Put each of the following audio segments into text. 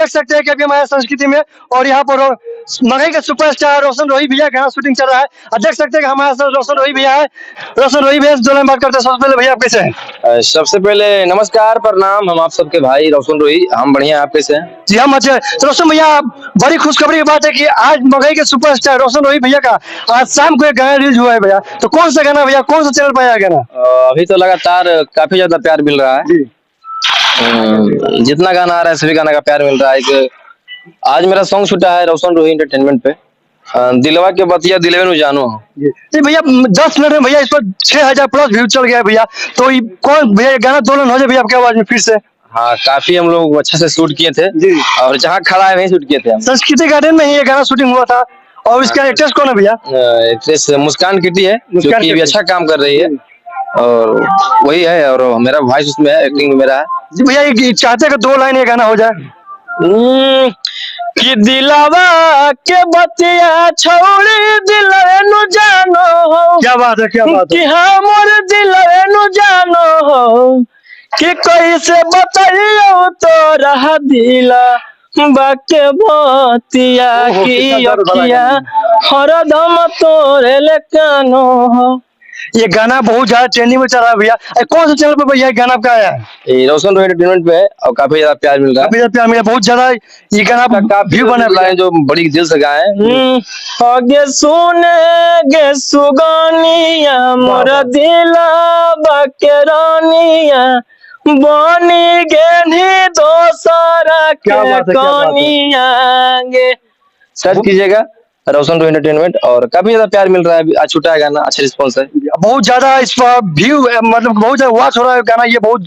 देख सकते हैं कि अभी हमारे संस्कृति में और यहाँ पर मगही के सुपरस्टार रोशन रोही भैया का शूटिंग चल रहा है। और देख सकते हैं कि हमारे साथ रोशन रोही भैया है। रोशन रोही भैया से बात करते हैं। सबसे पहले भैया आप कैसे हैं? सबसे पहले नमस्कार, प्रणाम। हम आप सबके भाई रोशन रोही, हम बढ़िया। आप कैसे हैं? जी हम अच्छे। तो रोशन भैया, बड़ी खुशखबरी की बात है कि आज मगही के सुपरस्टार रोशन रोही भैया का आज शाम को एक गाना रिलीज हुआ है भैया। तो कौन सा गाना भैया, कौन सा चैनल पर आया गाना? अभी तो लगातार काफी ज्यादा प्यार मिल रहा है। जितना गाना आ रहा है सभी गाना का प्यार मिल रहा है। आज मेरा सॉन्ग छूटा है रोशन रोही एंटरटेनमेंट पे, दिलवा के बतिया दिलवे नु जानो। जी भैया 10 मिनट में भैया इस पर 6000 प्लस व्यू चल गया है भैया। तो कौन भैया गाना दोलन हो जाए भैया आपकी आवाज में फिर से? हाँ, काफी हम लोग अच्छे से शूट किए थे जी। और जहाँ खड़ा है वहीं शूट किए थे हम। संस्कृति गार्डन में ही ये गाना शूटिंग हुआ था। और इसका एक्ट्रेस कौन है भैया? एक्ट्रेस मुस्कान किटी है, जो कि भी अच्छा काम कर रही है और वही है। और मेरा वॉइस उसमें है, एक्टिंग में मेरा है जी। भैया ये चाहते हैं कि 2 लाइन ये गाना हो जाए कि दिलावा के बतिया छोड़ी दिलवे नु जानो। क्या बात है, क्या बात है कि हमर दिलवे नु जानो कि कैसे बताइयो तो रहा दिला बाके बतिया की अखिया हरदम तोरे लेकानो। ये गाना बहुत ज्यादा ट्रेंडिंग में चल रहा है भैया। कौन सा चैनल पर भैया ये गाना आपका आया है? ये रोशन रोही एंटरटेनमेंट पे है और काफी ज्यादा प्यार मिल रहा है। काफी ज्यादा प्यार मिला, बहुत ज्यादा ये गाना व्यू बना है जो बड़ी दिल से गाए। आगे सुने गे सुगानिया मोर दिला बाके रानिया बनी गे दोसरा के कनिया गे। सर्च कीजिएगा रोशन रोही एंटरटेनमेंट और काफी ज्यादा प्यार मिल रहा है। आज छूटा है गाना, अच्छा रिस्पांस है। बहुत ज्यादा इस पर व्यू मतलब बहुत ज्यादा वॉच हो रहा है गाना। ये बहुत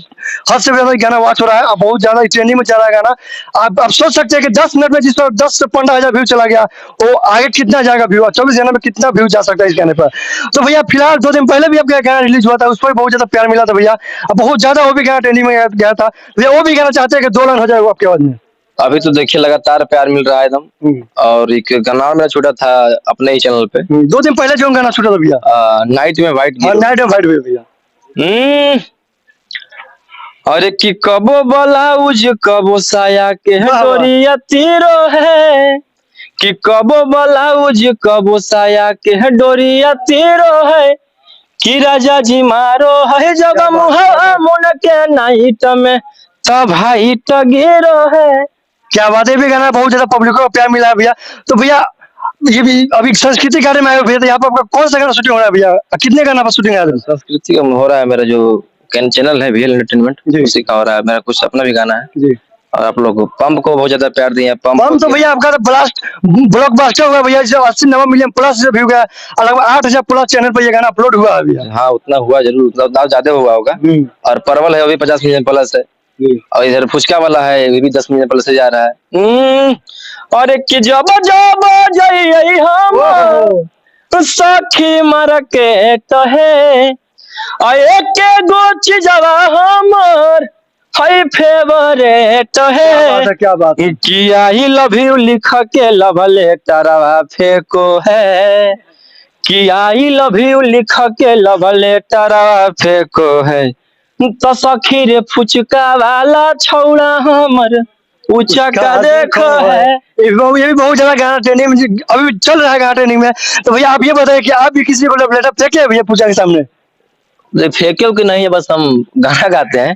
हद से ज्यादा गाना वॉच हो रहा है और बहुत ज्यादा ट्रेंडिंग में चल रहा है गाना। आप सोच सकते हैं कि 10 मिनट में जिस पर 10 से 15,000 व्यू चला गया, वो आगे कितना जाएगा व्यू, 24 घंटे में कितना व्यू जा सकता है इस गाने पर। तो भैया फिलहाल 2 दिन पहले भी आपका गाना रिलीज हुआ था, उस पर बहुत ज्यादा प्यार मिला था भैया। बहुत ज्यादा वो भी गाना ट्रेंडिंग में गया था भैया। वो भी गाना चाहते हैं कि 2 लाइन हो जाए वो आपके आवाज में। अभी तो देखिए लगातार प्यार मिल रहा है एकदम। और एक गाना मेरा छूटा था अपने ही चैनल पे 2 दिन पहले जो गाना छूटा था भैया, नाइट में वाइट नाइट में वाइट भैया। अरे कि कबो ब्लाउज कबो साया के डोरिया तीरो है कि कबो ब्लाउज कबो साया के डोरिया तीरो है कि राजा जी मारो है जगह मुहा मुन के नाइट में तब भाई टगेरो है। क्या बात है, भी गाना बहुत ज्यादा पब्लिक को प्यार मिला है भैया। तो भैया ये भी अभी संस्कृति गाने में आए भैया, तो यहाँ पर आपका कौन सा गाना शूटिंग हो रहा है भैया? कितने गाना पर शूटिंग है? संस्कृति का हो रहा है मेरा जो चैनल है VL एंटरटेनमेंट, उसी का हो रहा है। मेरा कुछ अपना भी गाना है जी। और आप लोग पंप को बहुत ज्यादा प्यार दिए। पंप तो भैया आपका तो ब्लास्ट ब्लॉकबस्टर हुआ भैया, 80-90 मिलियन प्लस व्यू गया और लगभग 8,000 प्लस चैनल पर ये गाना अपलोड हुआ है भैया। हाँ, उतना हुआ जरूर, उतना ज्यादा हुआ होगा। और परवल है वो भी 50 मिलियन प्लस है। और इधर फुचका वाला है वो भी 10 मिलियन प्लस से जा रहा है। और कि जब जब जाइए हम सखी मर के तहे आए के गोच जवा हमर हाय फेवरेट है। क्या बात है कि आई लव यू लिख के लव लेटर फेंको है कि आई लव यू लिख के लव लेटर फेंको है। तो सखी रे फुचका वाला छौड़ा हमर ऊंचा का देखो है। ये भी बहुत ज्यादा गाना ट्रेंडिंग में अभी चल रहा है गाना ट्रेंडिंग में। तो भैया आप ये बताइए कि आप भी किसी को लव लेटर फेंके भैया पूजा के सामने? फेंके कि नहीं है, बस हम गाना गाते हैं।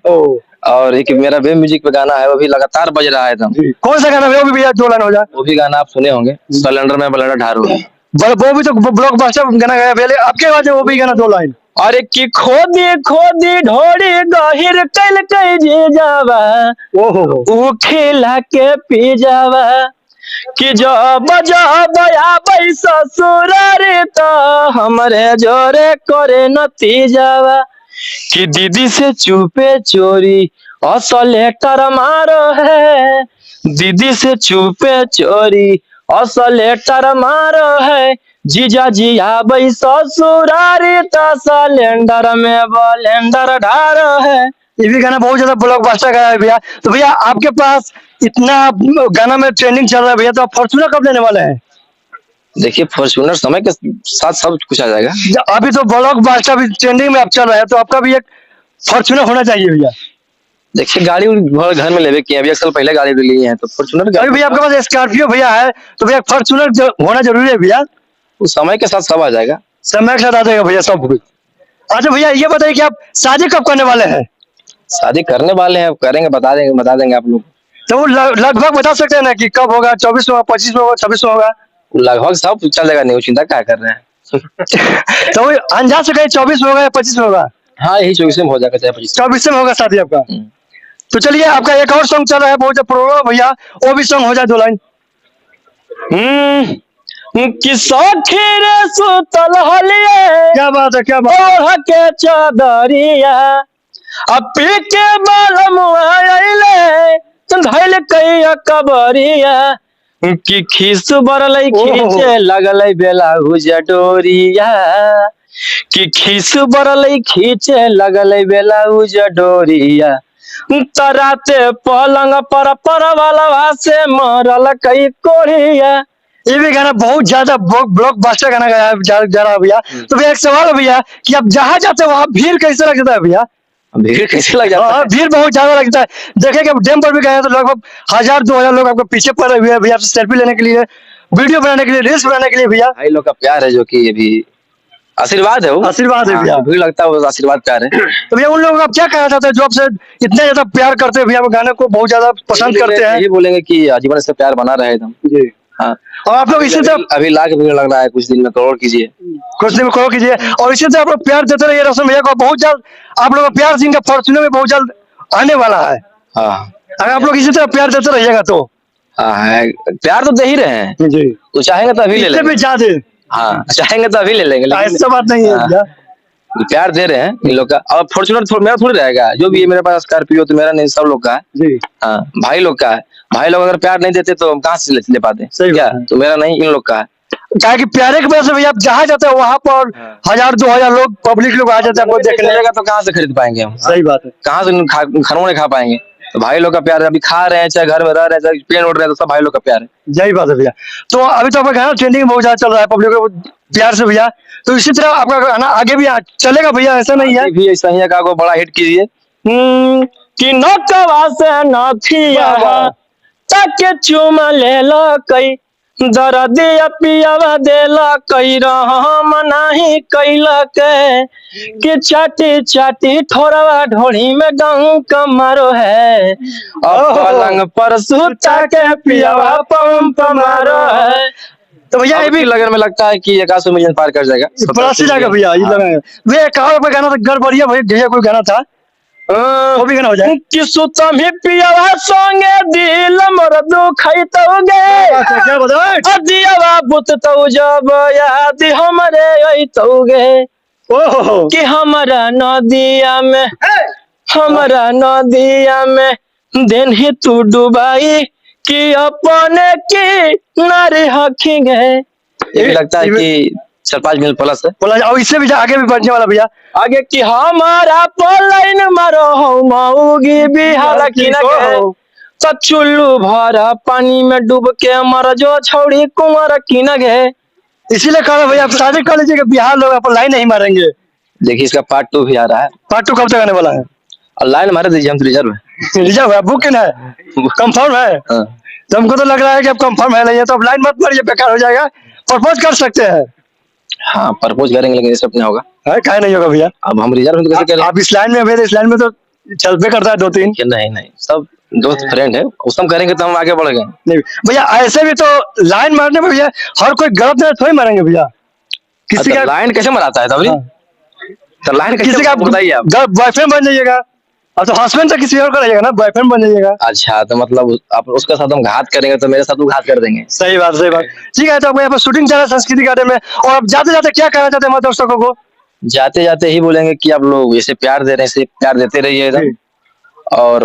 और एक मेरा वेब म्यूजिक पे गाना है, वो भी लगातार बज रहा है एकदम। कौन सा गाना है वो भी भैया 2 लाइन हो जाए? वो भी गाना आप सुने होंगे, सिलेंडर में ब्लेंडर ढारू। वो भी तो ब्लॉकबस्टर गाना गाया पहले, आपके आवाज में वो भी गाना 2 लाइन। अरे कि खोदी खोदी ढोड़ी गहिर कैल कई जे जावा ओ खेला के पी जावा कि जब जब आबै ससुरारी त हमरे जोरे करे नती जावा कि दीदी से चुपे चोरी असलेटर मारो है। दीदी से चुपे चोरी असलेटर मारो है। जीजा जी आबै ससुरारी त सिलेंडर में ब्लेंडर ढारो है। ये भी गाना बहुत ज्यादा ब्लॉकबस्टर गाया है भैया। तो भैया आपके पास इतना गाना में ट्रेंडिंग चल रहा है भैया, तो आप फॉर्च्यूनर कब लेने वाले हैं? देखिए फॉर्च्यूनर समय के साथ सब कुछ आ जाएगा। अभी तो ब्लॉकबस्टर भी ट्रेंडिंग में आप चल रहा है, तो आपका भी एक फॉर्च्यूनर होना चाहिए भैया। देखिए गाड़ी घर में लेवे किए, अभी 1 साल पहले गाड़ी ली है तो फॉर्च्यूनर अभी भैया आपके पास स्कॉर्पियो भैया है तो भैया फॉर्च्यूनर होना जरूरी है भैया। उस समय के साथ सब आ जाएगा। समय के साथ आ जाएगा भैया सब कुछ। अच्छा भैया ये बताइए कि आप शादी कब करने वाले हैं? शादी करने वाले हैं, करेंगे, बता देंगे आप लोग। तो वो लगभग बता सकते हैं ना कि कब होगा? 24 में होगा, 25 में होगा, 26 में होगा? लगभग सब चलेगा, नहीं चिंता क्या कर रहे हैं। तो वो अंदाज से कहीं 24 में होगा या 25 में होगा? हाँ यही 24 में हो जाएगा, चाहे 25। 24 में होगा शादी आपका। तो चलिए आपका एक और सॉन्ग चल रहा है बहुत प्रोग्राम भैया, वो भी सॉन्ग हो जाए 2 लाइन। कि सखी रे सुतल हलिए, क्या बात है, क्या बात। ओढ़ के चादरिया, अब पी के बालम आइले धैल कई कबरिया, कि खीस बरलै खींचे लगलै बेलाउज डोरिया, कि खीस बरलै खींचे लगलै बेलाउज डोरिया, तराते पलंग पर परवलवा से मरल कई कोढ़िया। ये भी गाना बहुत ज्यादा ब्लॉकबस्टर गाना गाया जा रहा है भैया। तो भैया एक सवाल है भैया कि आप जहाँ जाते हैं वहाँ भीड़ कैसे लग जाता है भैया? भीड़ कैसे लग जाता है? भीड़ बहुत ज्यादा लगता है। देखे कि डैम पर भी गए तो लगभग 1000-2000 लोग आपके पीछे पड़े हुए हैं भैया, आपसे सेल्फी लेने के लिए, वीडियो बनाने के लिए, रील्स बनाने के लिए भैया। भाई लोग का प्यार है जो कि अभी आशीर्वाद है, वो आशीर्वाद है भैया। भीड़ लगता है वो आशीर्वाद प्यार है। तो भैया उन लोगों को आप क्या कहना चाहते हैं जो आपसे इतने ज्यादा प्यार करते हैं भैया, वो गाने को बहुत ज्यादा पसंद करते हैं? ये बोलेंगे कि आजीवन से प्यार बना रहे एकदम जी। हाँ। और आप लोग इसी तरह अभी लाख भीड़ लग रहा है, कुछ दिन में करोड़ कीजिए, कुछ दिन में करो कीजिए, और इसी तरह आप लोग प्यार देते रहिए। रोशन भैया को बहुत जल्द आप लोग का प्यार सिंह का फॉर्च्यूनर में बहुत जल्द आने वाला है। हाँ अगर आप लोग इसी तरह प्यार देते रहिएगा तो। हाँ प्यार तो दे ही रहे हैं जी। तो चाहेंगे तो अभी ले इससे भी लेंगे। ज्यादा हाँ चाहेंगे तो अभी ले लेंगे, लेकिन ऐसा बात नहीं है भैया। प्यार दे रहे हैं इन लोग का। और फॉर्च्यूनर मेरा थोड़ी रहेगा, जो भी है मेरे पास स्कॉर्पियो तो मेरा नहीं, सब लोग का है। जी। हाँ भाई लोग का है। भाई लोग अगर प्यार नहीं देते तो हम कहाँ से ले पाते? सही क्या? बात है। तो मेरा नहीं, इन लोग का है। क्या कि प्यारे की वजह से भैया आप जहाँ जाते हैं वहाँ पर 1000-2000 लोग पब्लिक लोग आ जाते हैं आपको देखने। जाएगा तो कहाँ से खरीद पाएंगे हम? सही बात है। कहाँ से खरवने खा पाएंगे? तो भाई लोग का प्यार है, अभी खा रहे हैं, चाहे घर में रह रहे हैं, चाहे पेन उड़ रहे हैं, तो सब भाई लोग का प्यार है। यही बात है भैया। तो अभी तो आपका गाना ट्रेंडिंग में बहुत ज्यादा चल रहा है पब्लिक को प्यार से भैया, तो इसी तरह आपका गाना आगे भी चलेगा भैया, ऐसा नहीं है? भी ऐसा ही है, का बड़ा हिट कीजिए। कि नकवा से नथिया ताके चुमा ले लो कई, दरदिया पियावा देला कई, रहम नाही कैला के, कि चाटी चाटी ठोरवा ढोड़ी में डंक मारो है, पलंग पर सुता के पियावा पंप मारो है। तो भैया ये भी लगन में लगता है कि 100 मिलियन पार कर जाएगा, प्लस जाएगा भैया। ये लगा भैया कहा गाना था गड़बड़िया भैया, कोई गाना था वो भी गाना हो जाए। कि सुतम ही पियावा संगे दिल मोर दुखई तोगे, क्या बताओ दियावा बुत तो जब याद हमरे आई तोगे, ओहो कि हमारा नदिया में दिन ही तू डुबाई, कि अपने की नारी हखेंगे। ये भी लगता है कि 4-5 मिनट प्लस है, और इससे भी आगे भी बढ़ने वाला भैया। आगे कि हमारा पलाइन मारो हो मऊगी बिहार की न के, तो चुल्लू भरा पानी में डूब के मर जो छौड़ी कुंवर की न गे। इसीलिए कहा भैया आप शादी कर लीजिए, बिहार लोग आप लाइन नहीं मारेंगे। देखिए इसका पार्ट 2 भी आ रहा है। पार्ट 2 कब तक आने वाला है? और लाइन मारे दीजिए, हम तो रिजर्व है। रिजर्व है, बुक है, कंफर्म है? तो हमको तो लग रहा है कि अब कंफर्म है नहीं है, तो अब लाइन मत मारिए, बेकार हो जाएगा। प्रपोज कर सकते हैं। हाँ प्रपोज करेंगे, लेकिन ये सब नहीं होगा। क्या नहीं होगा भैया? अब हम रिजर्व तो कैसे करें? आप इस लाइन में भैया, इस लाइन में तो चलते करता है 2-3। नहीं सब दोस्त फ्रेंड है, उस हम करेंगे तो हम आगे बढ़ गए। नहीं भैया ऐसे भी तो लाइन मारने में भैया हर कोई गलत नहीं थोड़ी मारेंगे भैया। किसी का लाइन कैसे मराता है तभी? तो लाइन किसी का बताइए आप। बॉयफ्रेंड बन जाइएगा, अब तो हस्बैंड तो किसी और का रहेगा ना, बॉयफ्रेंड बन जाइएगा। अच्छा तो मतलब आप उसके साथ हम घात करेंगे तो मेरे साथ वो घात कर देंगे। सही बात ठीक है। तो आपको यहाँ पर शूटिंग चल रहा है संस्कृति गार्डन में, और आप जाते जाते क्या कहना चाहते हैं हमारे दर्शकों को? जाते जाते ही बोलेंगे कि आप लोग ऐसे प्यार दे रहे हैं, ऐसे प्यार देते रहिए एकदम। और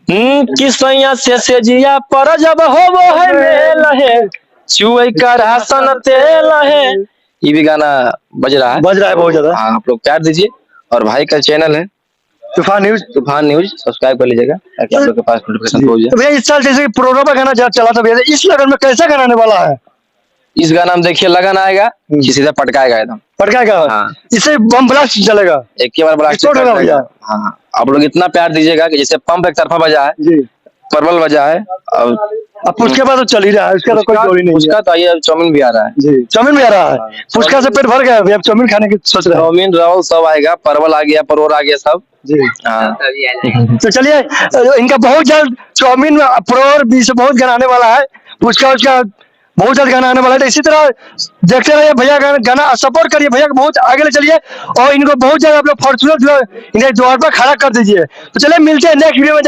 कि सैया से जिया पर जब हो वो है मेल है, चुई का राशन तेल है, ये भी गाना बज रहा है बहुत ज्यादा। हाँ आप लोग प्यार दीजिए। और भाई का चैनल है तूफान न्यूज, सब्सक्राइब कर लीजिएगा ताकि आप लोग के पास नोटिफिकेशन पहुंच तो जाए। भैया इस साल जैसे प्रोग्राम का गाना चला था भैया, इस लगन में कैसा गाना आने वाला है? इस गाना में देखिए लगन आएगा कि सीधा पटकाएगा एकदम। पटकाएगा। हाँ। इससे बम ब्लास्ट चलेगा। एक ही बार ब्लास्ट विस्फोट होगा भैया। हाँ, आप लोग इतना प्यार दीजिएगा कि जैसे पंप एक तरफा बजा है, जी। परवल बजा है, और अब पुचके बाद तो चल ही रहा है, उसका तो कोई जोड़ी नहीं है। उसका तो ये चाउमीन भी आ रहा है। जी, चाउमीन भी आ रहा है। पुचका से पेट भर गया, अभी अब चाउमीन खाने की सोच रहे हैं। चाउमीन रोल सब आएगा, परवल आ गया, परोर आ गया सब। जी। हाँ। तो चलिए, इनका बहुत जल्द चाउमीन परोर भी से बहुत गाना आने वाला है, पुचका उसका बहुत जल्द गाना आने वाला है। तो इसी तरह देखते रहिए भैया का गाना, सपोर्ट करिए भैया को, बहुत आगे ले चलिए, और इनको बहुत जल्द आप लोग फॉर्चूनर जो इन्हें द्वार पर खड़ा कर दीजिए। तो चलिए मिलते हैं नेक्स्ट वीडियो में।